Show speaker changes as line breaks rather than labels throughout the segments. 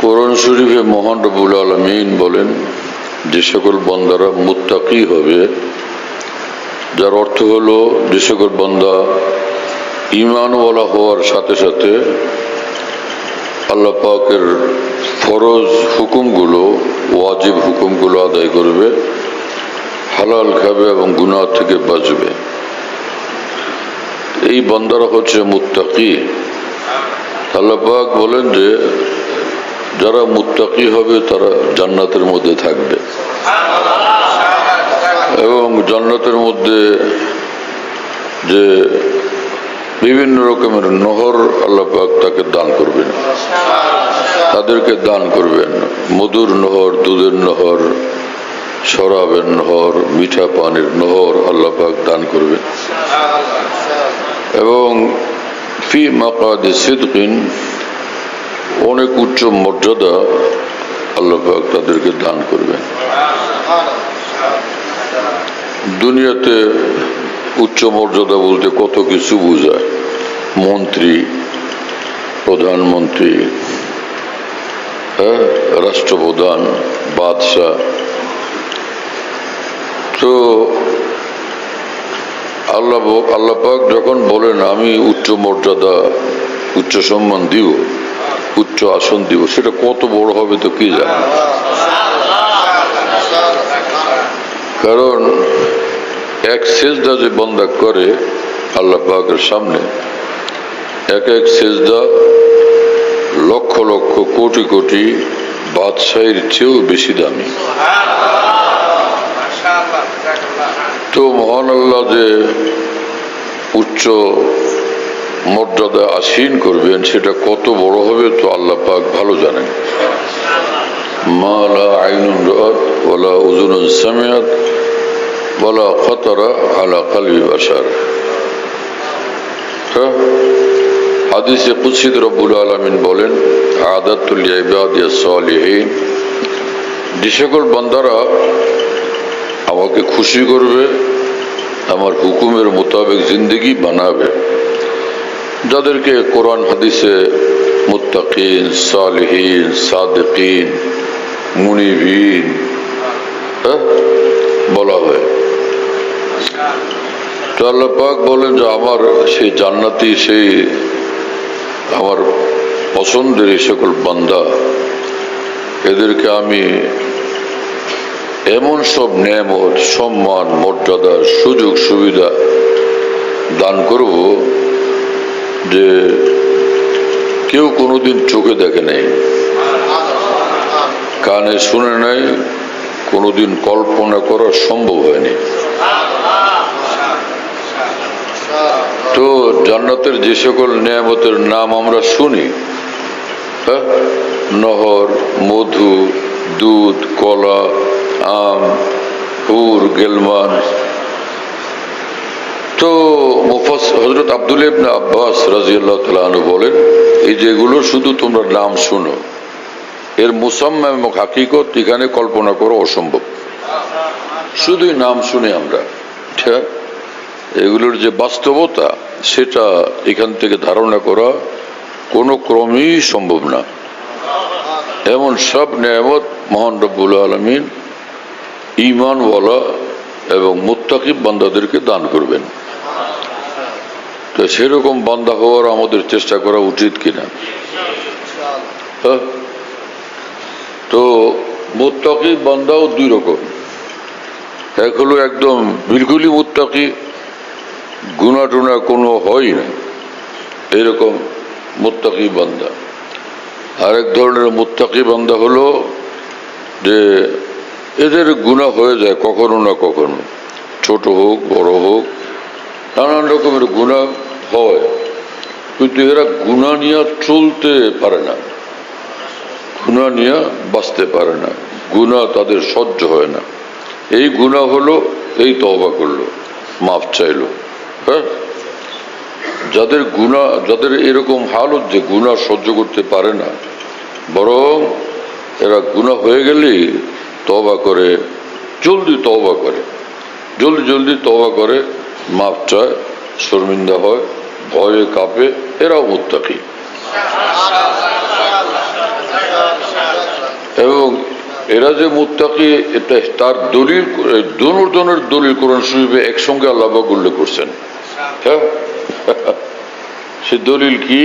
কোরআন শরীফে মহান রব্বুল আলামিন বলেন, যে সকল বান্দারা মুত্তাকি হবে, যার অর্থ হলো যে সকল বান্দা ঈমানওয়ালা হওয়ার সাথে সাথে আল্লাহ পাকের ফরজ হুকুমগুলো, ওয়াজিব হুকুমগুলো আদায় করবে, হালাল খাবে এবং গুনাহ থেকে বাঁচবে, এই বান্দারা হচ্ছে মুত্তাকি। আল্লাহ পাক বলেন যে যারা মুত্তাকি হবে তারা জান্নাতের মধ্যে থাকবে এবং জান্নাতের মধ্যে যে বিভিন্ন রকমের নহর আল্লাহ পাক তাকে দান করবেন, তাদেরকে দান করবেন। মধুর নহর, দুধের নহর, শরাবের নহর, মিঠা পানির নহর আল্লাহ পাক দান করবেন এবং ফি মাকাদি সিদকিন, অনেক উচ্চ মর্যাদা আল্লাহ পাক তাদেরকে দান করবেন। দুনিয়াতে উচ্চ মর্যাদা বলতে কত কিছু বোঝায়, মন্ত্রী, প্রধানমন্ত্রী, রাষ্ট্রপ্রধান, বাদশাহ। তো আল্লাহ পাক যখন বলেন আমি উচ্চ মর্যাদা, উচ্চ সম্মান দিব, উচ্চ আসন দিব, সেটা কত বড় হবে তো কি জানে। কারণ এক সেজদা যে বান্দা করে আল্লাহ পাকের সামনে, এক এক সেজদা লক্ষ লক্ষ কোটি কোটি বাদশাহীর চেয়েও বেশি দামি। তো মহান আল্লাহ যে উচ্চ মর্যাদা আসীন করবেন সেটা কত বড় হবে তো আল্লাহ পাক ভালো জানেন। মা লা আইনুন রাআত ওয়ালা উযুনুন সামিআত ওয়ালা খাতারা আলা কলবি বাশার। হাদিসে কুদসিতে রব্বুল আলামিন বলেন, আদাতুল ইবাদিয়াস সালিহিন, যে সকল বান্দারা আমাকে খুশি করবে, আমার হুকুমের মোতাবেক জিন্দেগি বানাবে, যাদেরকে কোরআন হাদিসে মুত্তাকিন, সালিহিন, সাদিকিন, মুনিবিন বলা হয়। তো আল্লাহ পাক বলেন যে আমার সেই জান্নাতি, সেই আমার পছন্দের এই সকল বান্দা, এদেরকে আমি এমন সব নেয়ামত, সম্মান, মর্যাদা, সুযোগ সুবিধা দান করব যে কেউ কোনোদিন চোখে দেখে নাই, কানে শুনে নাই, কোনোদিন কল্পনা করা সম্ভব হয়নি। তো জান্নাতের যে সকল নেয়ামতের নাম আমরা শুনি, নহর, মধু, দুধ, কলা, আম, হুর, গেলমান, তো হযরত আব্দুল্লাহ ইবনে আব্বাস রাদিয়াল্লাহু তাআলা আনহু বলেন, এই যেগুলো শুধু তোমরা নাম শুনো, এর মুসাম্মা এবং হাকিকত এখানে কল্পনা করা অসম্ভব। শুধুই নাম শুনে আমরা, ঠিক, এগুলোর যে বাস্তবতা সেটা এখান থেকে ধারণা করা কোনো ক্রমেই সম্ভব না। এমন সব নেয়ামত মহান রব্বুল আলামিন ঈমানওয়ালা এবং মুত্তাকি বান্দাদেরকে দান করবেন। তো সেরকম বান্দা হওয়ার আমাদের চেষ্টা করা উচিত কিনা? তো মুত্তাকি বান্দাও দুই রকম। এক হলো একদম বিলকুলই মুত্তাকি, গুনাহ টুনা কোনো হয় না, এরকম মুত্তাকি বান্দা। আরেক ধরনের মুত্তাকি বান্দা হলো যে এদের গুনাহ হয়ে যায় কখনো না কখনো, ছোট হোক বড় হোক, নানান রকমের গুনাহ হয়, কিন্তু এরা গুনাহ নিয়ে চলতে পারে না, গুনাহ নিয়ে বাঁচতে পারে না, গুনাহ তাদের সহ্য হয় না। এই গুনাহ হলো, এই তওবা করলো, মাফ চাইলো। হ্যাঁ, যাদের গুনাহ, যাদের এরকম হালত যে গুনাহ সহ্য করতে পারে না, বরং এরা গুনাহ হয়ে গেলেই তওবা করে, জলদি তওবা করে, জলদি জলদি তওবা করে, মাফ চায়, শর্মিন্দা হয়, ভয়ে কাঁপে, এরাও মুত্তাকি। এবং এরা যে মুত্তাকি, এটা তার দলিল, দুজনের দলিল কোরআন শরীফে একসঙ্গে আল্লাহ পাক উল্লেখ করছেন। হ্যাঁ, সে দলিল কি?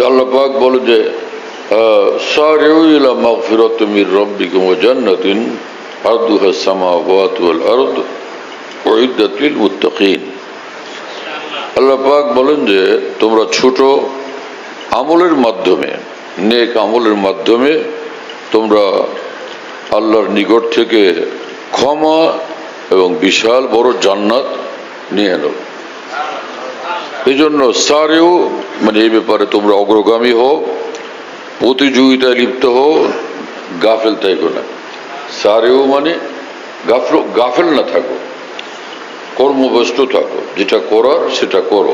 আল্লাহ পাক বলে যে সারিউ ইলা মাগফিরাতিন মির রাব্বিকুম ওয়া জান্নাতিন আরদুহা আস-সামাওয়াতু ওয়াল আরদ উইদ্দাত লিল মুত্তাকিন। আল্লাহ পাক বলেন যে তোমরা ছোট আমলের মাধ্যমে, নেক আমলের মাধ্যমে তোমরা আল্লাহর নিকট থেকে ক্ষমা এবং বিশাল বড় জান্নাত নিয়ে নাও। এই জন্য সারেও মানে এই ব্যাপারে তোমরা অগ্রগামী হও, প্রতিযোগিতায় লিপ্ত হও, গাফেল থাকো না। সারেও মানে গাফেল না থাকো, কর্মব্যস্ত থাকো, যেটা করার সেটা করো।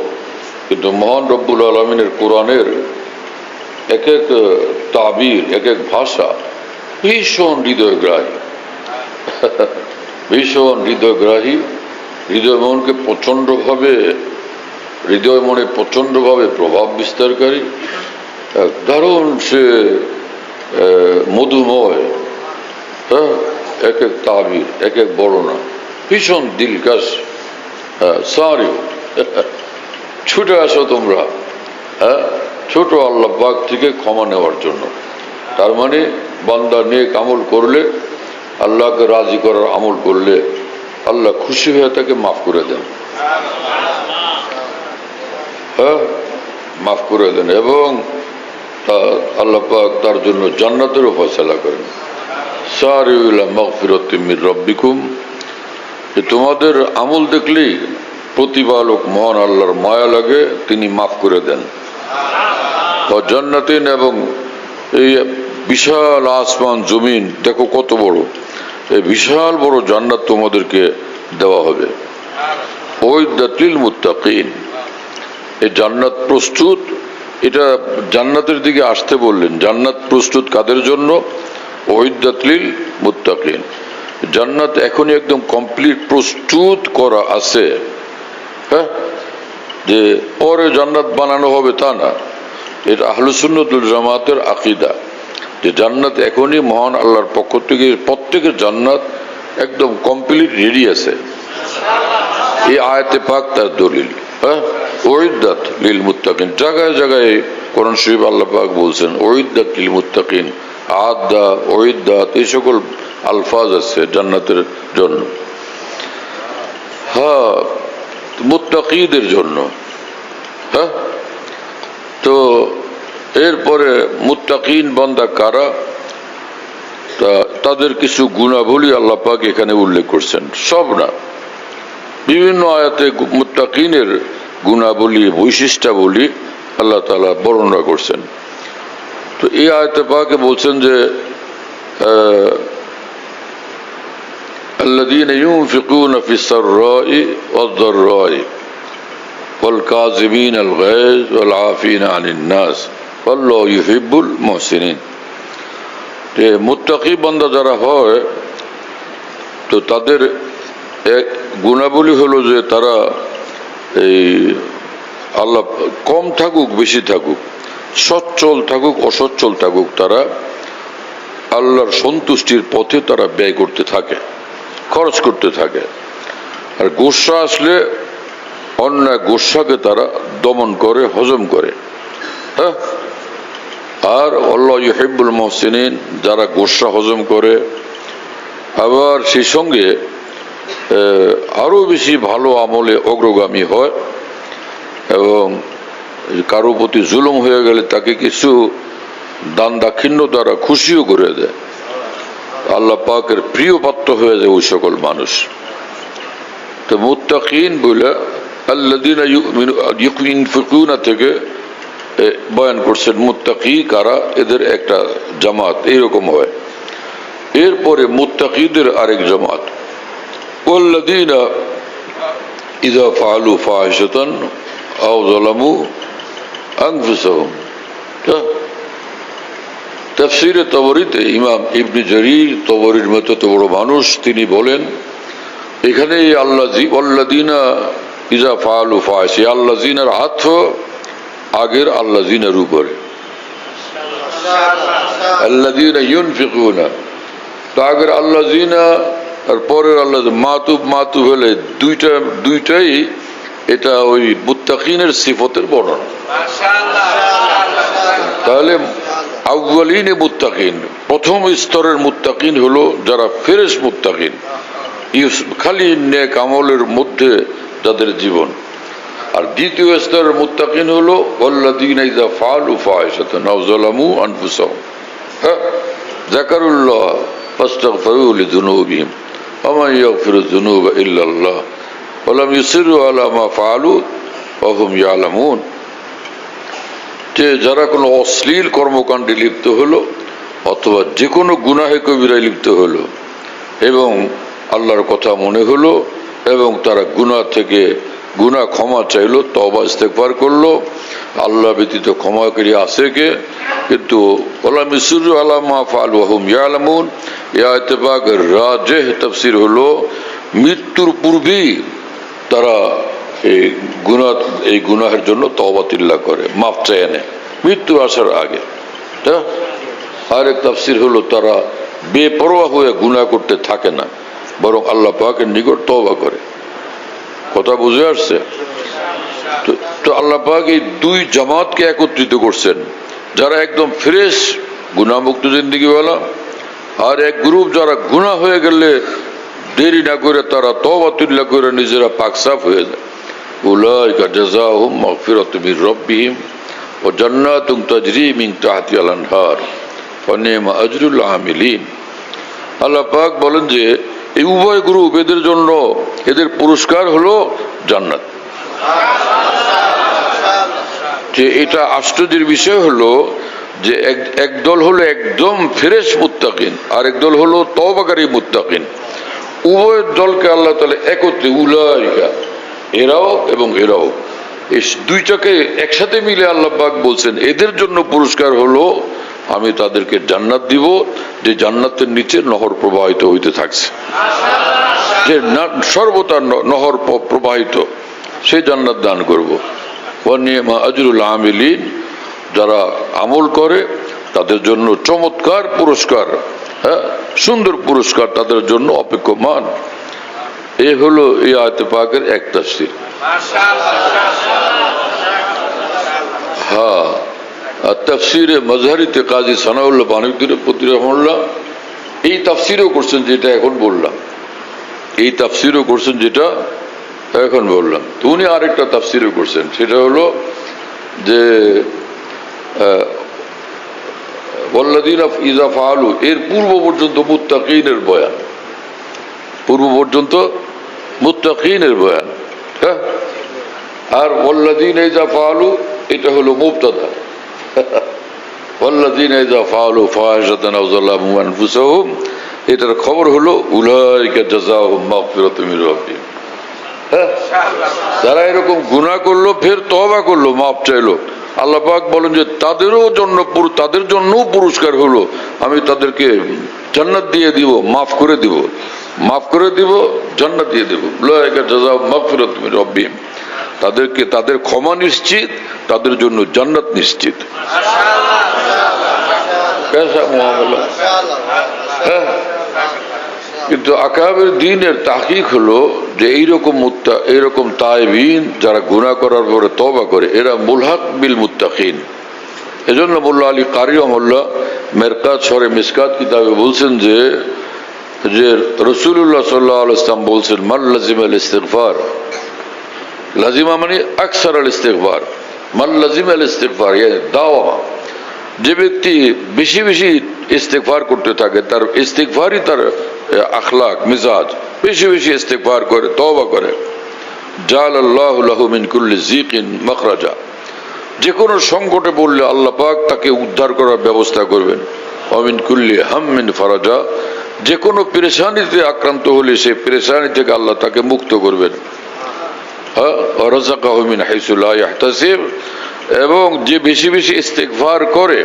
কিন্তু মহান রব্বুল আলমিনের কোরআনের এক এক তাবির, এক এক ভাষা ভীষণ হৃদয়গ্রাহী, ভীষণ হৃদয়গ্রাহী, হৃদয় মনে প্রচন্ডভাবে প্রভাব বিস্তারকারী, দারুণ সে মধুময়। হ্যাঁ, এক এক তাবির, এক এক বর্ণনা ভীষণ দিলকাশ। সারিও, ছুটে আসো তোমরা, হ্যাঁ, ছোট আল্লাহ পাক থেকে ক্ষমা নেওয়ার জন্য। তার মানে বান্দা নেক আমল করলে, আল্লাহকে রাজি করার আমল করলে আল্লাহ খুশি হয়ে তাকে মাফ করে দেন। হ্যাঁ, মাফ করে দেন এবং আল্লাহ পাক তার জন্য জান্নাতেরও ফয়সালা করেন। সারিউ ইলা মাগফিরাতিন মির রাব্বিকুম, তোমাদের আমল দেখলেই প্রতিপালক মহান আল্লাহর মায়া লাগে, তিনি মাফ করে দেন। জান্নাতিন, এবং এই বিশাল আসমান জমিন দেখো কত বড়, এই বিশাল বড় জান্নাত তোমাদেরকে দেওয়া হবে। উইদ্দাত লিল মুত্তাকিন, এই জান্নাত প্রস্তুত। এটা জান্নাতের দিকে আসতে বললেন, জান্নাত প্রস্তুত কাদের জন্য? উইদ্দাত লিল মুত্তাকিন। জান্নাত এখনই একদম কমপ্লিট প্রস্তুত করা আছে। হ্যাঁ, যে পরে জান্নাত বানানো হবে তা না। এটা আহলুস সুন্নাত ওয়াল জামাতের আকীদা যে জান্নাত এখনই মহান আল্লাহর পক্ষ থেকে প্রত্যেকের জান্নাত একদম কমপ্লিট রেডি আছে। এই আয়াতে পাক তার দলিল। হ্যাঁ, উইদ্দাত লিল মুত্তাকিন, জায়গায় জায়গায় কোরআন শরীফ আল্লাহ পাক বলছেন উইদ্দাত লিল মুত্তাকিন, আদা, উইদ্দাত, এই সকল আলফাজ আছে জান্নাতের জন্য। হ্যাঁ, মুত্তাকিদের জন্য। হ্যাঁ, তো এরপরে মুত্তাকিন বান্দা কারা, তাদের কিছু গুণাবলী আল্লাহ পাক এখানে উল্লেখ করছেন। সব না, বিভিন্ন আয়াতে মুত্তাকিনের গুণাবলী, বৈশিষ্ট্যাবলী আল্লাহ তাআলা বর্ণনা করছেন। তো এই আয়াতে পাকে বলছেন যে আল্লাযীনা ইউনফিকুনা ফিস সাররাই ওয়াদ দাররাই ওয়াল কাযিমিনাল গায়জ ওয়াল আফিনা আনিন নাস আল্লাহু ইউহিব্বুল মুহসিনিন। যে মুত্তাকি বান্দা যারা হয়, তো তাদের এক গুণাবলী হলো যে তারা এই আল্লাহ কম থাকুক বেশি থাকুক, সচ্ছল থাকুক অসচ্ছল থাকুক, তারা আল্লাহর সন্তুষ্টির পথে তারা ব্যয় করতে থাকে, খরচ করতে থাকে। আর গোসা আসলে অন্যায় গোসাকে তারা দমন করে, হজম করে। হ্যাঁ, আর আল্লাহ ইউহিব্বুল মুহসিনিন, যারা গোসা হজম করে আবার সেই সঙ্গে আরো বেশি ভালো আমলে অগ্রগামী হয় এবং কারো প্রতি জুলুম হয়ে গেলে তাকে কিছু দান দাক্ষিণ্য দ্বারা খুশিও করে দেয়। আল্লাহ পাকের প্রিয় পাত্র হয়ে যায় ওই সকল মানুষ। তো মুত্তাকিন বলে আল্লাযীনা ইউনফিকুনা থেকে বয়ান করছেন মুত্তাকি কারা, এদের একটা জামাত এইরকম হয়। এরপরে মুত্তাকিদের আরেক জামাত, ওয়াল্লাযীনা ইযা ফাআলু ফাহিশাতান আও যালামু আনফুসাহুম। তাফসীরে তাবরীতে ইমাম ইবনে জারীর তাবরীর মতো তো বড় মানুষ, তিনি বলেন এখানে ওয়াল্লাযীনা ইযা ফাআলু ফাহিশা, আল্লাযীনার আতফ আগের আল্লাযীনার উপরে। আল্লাযীনা ইউনফিকুনা, তো আগের আল্লাযীনা আর পরের আল্লাহ মাতুব হলে দুইটাই এটা ওই মুত্তাকিনের সিফতের বর্ণনা। তাহলে আউয়ালিনে মুত্তাকিন, প্রথম স্তরের মুত্তাকিন হলো যারা ফেরেশ মুত্তাকিন, খালি নেক আমলের মধ্যে যাদের জীবন। আর দ্বিতীয় স্তরের মুত্তাকিন হলো ওয়াল্লাযীনা ইযা ফাআলু ফাহিশাতান আও যালামু আনফুসাহুম যাকারুল্লাহ ফাস্তাগফিরু লিযুনুবিহিম ওয়া মান ইয়াগফিরুয যুনুবা ইল্লাল্লাহ ওয়া লাম ইউসিররু আলা মা ফাআলু ওয়া হুম ইয়ালামুন। যে যারা কোনো অশ্লীল কর্মকাণ্ডে লিপ্ত হলো অথবা যে কোনো গুনাহে কবিরায় লিপ্ত হলো এবং আল্লাহর কথা মনে হলো এবং তারা গুনাহ ক্ষমা চাইলো, তওবা ইস্তেগফার করলো, আল্লাহ ব্যতীত ক্ষমাকারী আছে কে, কিন্তু ওয়ালাম ইউসিররু আলা মা ফাআলু ওয়া হুম ইয়ালামুন। এই আয়াতে পাকের রাজিহ তাফসীর হলো মৃত্যুর পূর্বেই তারা এই গুনাহের জন্য তওবাতিল্লাহ করে, মাফ চায় নেয় মৃত্যু আসার আগে। আরেক তাফসীর হলো তারা বেপরোয়া হয়ে গুনাহ করতে থাকে না, বরং আল্লাহ পাকের নিকট তওবা করে। কথা বুঝে আসছে? তো আল্লাহ পাক এই দুই জামাতকে একত্রিত করছেন, যারা একদম ফ্রেশ গুনাহমুক্ত জিন্দেগিওয়ালা, আর এক গ্রুপ যারা গুনাহ হয়ে গেলে দেরি না করে তারা তওবাতুল্লাহ করে নিজেরা পাক সাফ হয়ে যায়। উলাইকা জাযাউহুম মাগফিরাতুম মির রাব্বিহিম ওয়া জান্নাতুন তাজরি মিন তাহতিহাল আনহার ওয়া নি'মা আজরুল আমিলিন। আল্লাহ পাক বলেন যে এই উভয় গ্রুপ, এদের জন্য এদের পুরস্কার হলো জান্নাত। যে এটা আশ্চর্যের বিষয় হলো যে একদল হলো একদম ফ্রেশ মুত্তাকিন, আর একদল হলো তওবাকারী মুত্তাকিন। উভয় দলকে আল্লাহ তাআলা একত্রে উলাইকা, এরাও এবং এরাও, এই দুইটাকে একসাথে মিলে আল্লাহ পাক বলছেন এদের জন্য পুরস্কার হলো আমি তাদেরকে জান্নাত দিব, যে জান্নাতের নিচে নহর প্রবাহিত হইতে থাকছে, যে সর্বদা নহর প্রবাহিত, সেই জান্নাত দান করব। ওয়া নি'মা আজরুল আমিলিন, যারা আমল করে তাদের জন্য চমৎকার পুরস্কার, সুন্দর পুরস্কার তাদের জন্য অপেক্ষমান। এই হলো এই আয়াতে পাকের এক তাফসীর। হ্যাঁ, আর তাফসীরে মাজহারিতে কাজী সানাউল্লাহ বানউদ্দিন রাহিমাহুল্লাহ এই তাফসীরও করছেন যেটা এখন বললাম, এই তাফসীরও করছেন যেটা এখন বললাম। তো উনি আরেকটা তাফসীরও করছেন, সেটা হলো যে ওয়াল্লাযীনা ইযা ফাআলু, এর পূর্ব পর্যন্ত মুত্তাকিনের বয়ান, পূর্ব পর্যন্ত মুত্তাকিনের বয়ান। হ্যাঁ, আর ওয়াল্লাযীনা ইযা ফাআলু এটা হলো মুবতাদা। ওয়াল্লাযীনা ইযা ফাআলু ফাহিশাতান আও যালামু আনফুসাহুম, এটার খবর হলো উলাইকা জাযাউহুম মাগফিরাতুম মির রাব্বিহিম। যারা এরকম গুনাহ করলো ফের তওবা করলো, মাফ চাইলো, আল্লাহ পাক বলেন যে তাদের জন্য পুরস্কার হলো আমি তাদেরকে জান্নাত দিয়ে দিব, মাফ করে দিব, জান্নাত দিয়ে দিব। উলাইকা জাযাউহুম মাগফিরাতুম মির রাব্বিহিম, তাদেরকে তাদের ক্ষমা নিশ্চিত, তাদের জন্য জান্নাত নিশ্চিত। কিন্তু আকাবের দ্বীনের তাহকিক হলো যে এইরকম তাইবিন যারা গুনাহ করার পরে তওবা করে এরা মুলহাক বিল মুত্তাকিন। এজন্য মোল্লা আলী কারি রাহিমাহুল্লাহ মেরকাত শরে মিসকাত কিতাবে বলছেন যে রাসূলুল্লাহ সাল্লাল্লাহু আলাইহি ওয়াসাল্লাম বলছেন মান লাজিমাল ইস্তিগফার, লাজিমা মানে আকসার আল ইস্তিগফার, মান লাজিমাল ইস্তিগফার মানে দাওয়ামা, যে ব্যক্তি বেশি বেশি ইস্তেগফার করতে থাকে, তার ইস্তেগফারই তার আখলাক মিজাজ, বেশি বেশি ইস্তেগফার করে, তওবা করে, জাআলাল্লাহু লাহু মিন কুল্লি যিকিন মাখরাজা, যে কোনো সংকটে পড়লে আল্লাহ পাক তাকে উদ্ধার করার ব্যবস্থা করবেন। ওয়া মিন কুল্লি হাম্মিন ফারাজা, যে কোনো পেরেশানিতে আক্রান্ত হলে সেই পেরেশানি থেকে আল্লাহ তাকে মুক্ত করবেন। ওয়া রাযাকাহু মিন হাইসু লা ইয়াহতাসিব, এবং যে বেশি বেশি ইস্তেগফার করে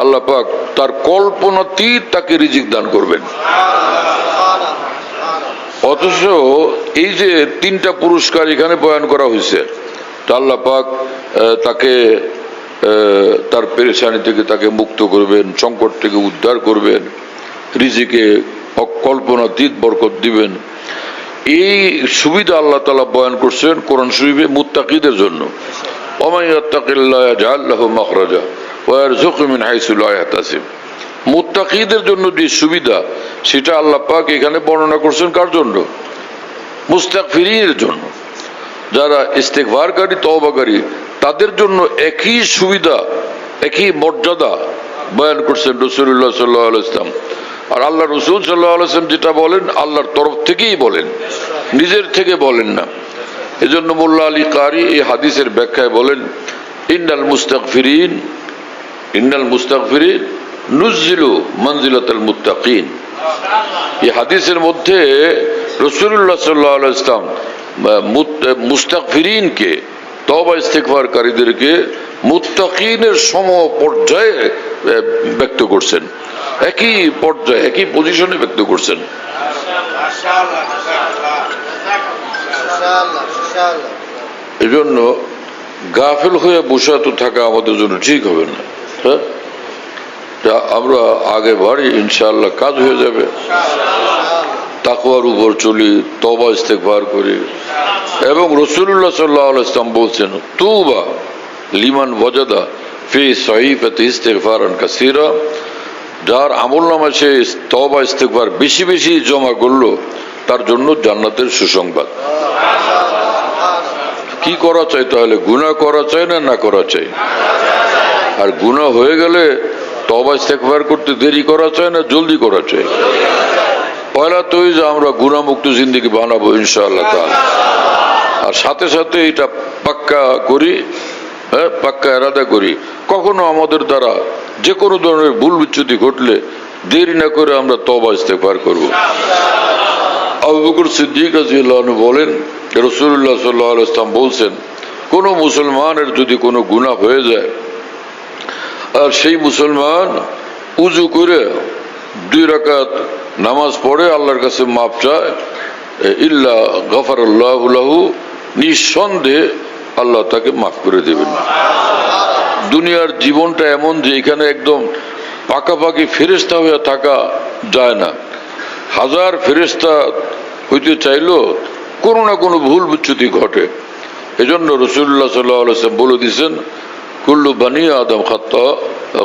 আল্লাহ পাক তার কল্পনাতীত তাকে রিজিক দান করবেন। অথচ এই যে তিনটা পুরস্কার এখানে বয়ান করা হয়েছে, আল্লাহ পাক তাকে তার পেরেশানি থেকে তাকে মুক্ত করবেন, সংকট থেকে উদ্ধার করবেন, রিজিকে অকল্পনাতীত বরকত দিবেন। এই সুবিধা আল্লাহ তাআলা বয়ান করছেন কোরআন শরীফে মুত্তাকিদের জন্য। ওয়া ইয়াত্তাকিল্লাহ ইয়াজআল লাহু মাখরাজা ওয়া ইয়ারযুকহু মিন হাইসু লা ইয়াহতাসিব। মুত্তাকিদের জন্য যে সুবিধা সেটা আল্লাহ পাক এখানে বর্ণনা করছেন কার জন্য? মুস্তাগফিরিনের জন্য। যারা ইস্তেগফারকারী, তওবাকারী, তাদের জন্য একই সুবিধা, একই মর্যাদা বয়ান করছেন রাসূলুল্লাহ সাল্লাল্লাহু আলাইহি ওয়াসাল্লাম। আর আল্লাহ রাসূল সাল্লাল্লাহু আলাইহি ওয়াসাল্লাম যেটা বলেন আল্লাহর তরফ থেকেই বলেন, নিজের থেকে বলেন না। এজন্য মোল্লা আলী কারি এই হাদিসের ব্যাখ্যায় বলেন, ইন্নাল মুস্তাগফিরিন নুজ্জিলু মানজিলাতাল মুত্তাকিন। এই হাদিসের মধ্যে রাসূলুল্লাহ সাল্লাল্লাহু আলাইহি ওয়াসাল্লাম মুস্তাগফিরিনকে, তওবা ইস্তেগফারকারীদেরকে মুত্তাকিনের সম পর্যায়ে ব্যক্ত করছেন, একই পর্যায়ে, একই পজিশনে ব্যক্ত করছেন। এজন্য গাফেল হয়ে বসে তো থাকা আমাদের জন্য ঠিক হবে না। হ্যাঁ, আমরা আগে বাড়ি, ইনশাআল্লাহ কাজ হয়ে যাবে। তাকওয়ার উপর চলি, তওবা ইস্তেগফার করি। এবং রাসূলুল্লাহ সাল্লাল্লাহু আলাইহি ওয়াসাল্লাম বলছেন, তুবা লিমান ওয়াজাদা ফি সাহিফাতি ইস্তিগফারান কাসীরা। যার আমলনামায় সে তওবা ইস্তেগফার বেশি বেশি জমা করলো, তার জন্য জান্নাতের সুসংবাদ। কি করা চাই তাহলে? গুনাহ করা চাই না করা চাই? আর গুনাহ হয়ে গেলে তওবা ইস্তেগফার করতে দেরি করা চাই না জলদি করা চাই? পয়লা তো যে আমরা গুনাহমুক্ত জিন্দেগি বানাবো ইনশাআল্লাহ তাআলা। আর সাথে সাথে এটা পাক্কা করি, হ্যাঁ, পাক্কা ইরাদা করি, কখনো আমাদের দ্বারা যে কোনো ধরনের ভুল বিচ্যুতি ঘটলে দেরি না করে আমরা তওবা ইস্তেগফার করব। আবু বকর সিদ্দিক রাদিয়াল্লাহু আনহু বলেন, রাসূলুল্লাহ সাল্লাল্লাহু আলাইহি ওয়াসাল্লাম বলছেন, কোন মুসলমানের যদি কোনো গুনাহ হয়ে যায় আর সেই মুসলমান উযু করে 2 রাকাত নামাজ পড়ে আল্লাহর কাছে মাপ চায়, ইল্লা গফারাল্লাহু লাহু, নিঃসন্দেহে আল্লাহ তাকে মাফ করে দেবেন। দুনিয়ার জীবনটা এমন যে এখানে একদম পাকাপাকি ফেরেশতা হয়ে থাকা যায় না। হাজার ফেরেশতা হইতে চাইলেও কোনো না কোনো ভুল বিচ্যুতি ঘটে। এজন্য রাসূলুল্লাহ সাল্লাল্লাহু আলাইহি ওয়াসাল্লাম বলে দিয়েছেন, কুল্লু বানি আদম খাত্তা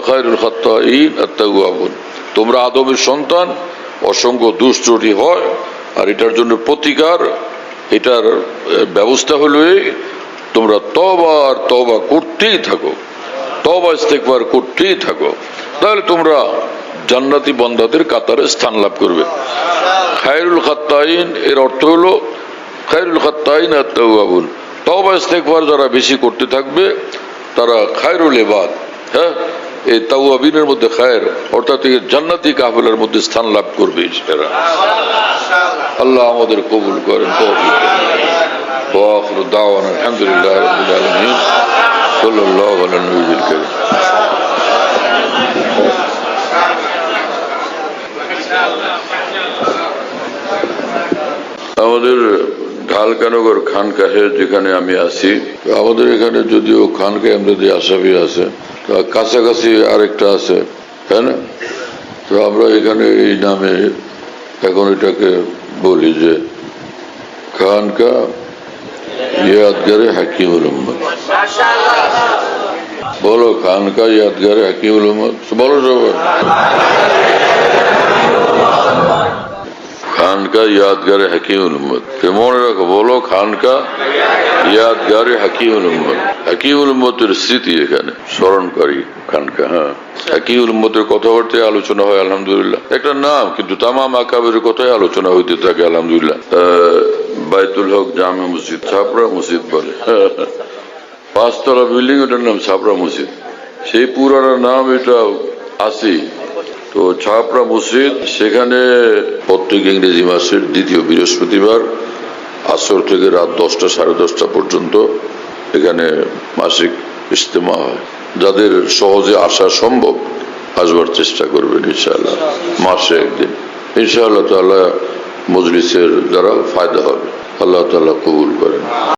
খায়রুল খাত্তাইন আত-তাওয়াবুন। তোমরা আদমের সন্তান, অসংখ্য দুষ্ত্রুটি হয়, আর এটার জন্য প্রতিকার, এটার ব্যবস্থা হলো এই, তোমরা তওবা আর তওবা করতেই থাকো, তওবা ইস্তেগফার করতেই থাকো, তাহলে তোমরা জান্নাতি বান্দাদের কাতারে স্থান লাভ করবে। খায়রুল খাত্তাইন এর অর্থ হলো খায়রুল খাত্তাইন আত-তাওয়াবুন, তওবা ইস্তেগফার যারা বেশি করতে থাকবে তারা খায়রুল ইবাদ, হ্যাঁ, এই তাওয়াবিনের মধ্যে খায়ের, অর্থাৎ জান্নাতি কাফেলার মধ্যে স্থান লাভ করবে ইনশাআল্লাহ। আল্লাহ আমাদের কবুল করেন। তৌফিক ওয়া আখিরু দাওয়ানা আলহামদুলিল্লাহি রাব্বিল আলামিন। সাল্লাল্লাহু আলা নবিয়িল কারীম। আমাদের ঢালকানগর খানকাহে যেখানে আমি আছি, আমাদের এখানে যদিও খানকাহ এমনি আসামি আছে, কাছাকাছি আরেকটা আছে, তাই না? তো আমরা এখানে এই নামে এখন এটাকে বলি যে খানকা ইয়াদগারে হাকিমুল উম্মত। বলো খানকা ইয়াদগারে হাকিমুল উম্মত, বলো সবাই। খানকা ইয়াদগারে হাকিমুল উম্মত, মনে রাখো, বলো খানকা ইয়াদগারে হাকিমুল উম্মত। হাকিমুল উম্মতের স্মৃতি এখানে স্মরণকারী খানকা। হ্যাঁ, হাকিমুল উম্মতের কথাবার্তায় আলোচনা হয় আলহামদুলিল্লাহ, একটা নাম, কিন্তু তামাম আকাবের কথাই আলোচনা হইতে থাকে আলহামদুলিল্লাহ। বাইতুল হক জামে মসজিদ, ছাপড়া মসজিদ বলে, 5 তলা বিল্ডিং, ওটার নাম ছাপড়া মসজিদ। সেই পুরানো নাম এটা আসি তো ছাপড়া মসজিদ। সেখানে প্রত্যেক ইংরেজি মাসের 2য় বৃহস্পতিবার আসর থেকে রাত 10টা সাড়ে 10টা পর্যন্ত এখানে মাসিক ইজতেমা হয়। যাদের সহজে আসা সম্ভব আসবার চেষ্টা করবেন ইনশাআল্লাহ, মাসে একদিন ইনশাআল্লাহ তাআলা মজলিসের দ্বারা ফায়দা হবে। আল্লাহ তাআলা কবুল করেন।